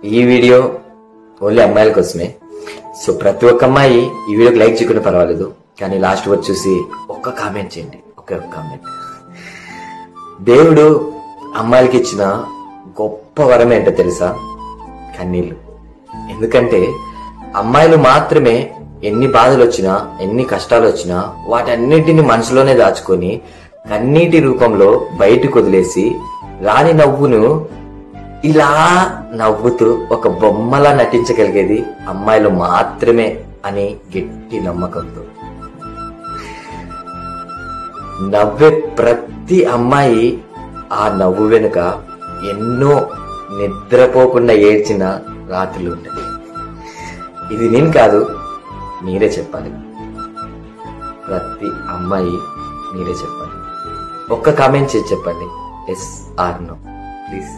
ఈ video only అమ్మాయిల కోసమే. సో ప్రతి ఒక్క అమ్మాయి ఈ వీడియోకి లైక్ చేయకుండా పర్వాలేదు, కానీ లాస్ట్ వచ్చి చూసి ఒక్క కామెంట్ చేయండి, ఒకే ఒక్క కామెంట్. దేవుడు అమ్మాయిలకి ఇచ్చిన గొప్ప వరం ఏంటో తెలుసా? కన్నీళ్ళు. ఎందుకంటే అమ్మాయిలు మాత్రమే ఎన్ని బాధలు వచ్చినా, ఎన్ని కష్టాలు వచ్చినా వాటన్నిటిని మనసులోనే దాచుకొని కన్నీటి రూపంలో బయటకు వదిలేసి రాని నవ్వును ఇలా నవ్వుతూ ఒక బొమ్మలా నటించగలిగేది అమ్మాయిలు మాత్రమే అని గట్టి నమ్మకంతో నవ్వే ప్రతి అమ్మాయి ఆ నవ్వు వెనుక ఎన్నో నిద్రపోకుండా ఏడ్చిన రాత్రులు ఉంటాయి. ఇది నేను కాదు, మీరే చెప్పాలి. ప్రతి అమ్మాయి మీరే చెప్పాలి. ఒక్క కామెంట్ చేసి చెప్పండి, ఎస్ ఆర్ నో ప్లీజ్.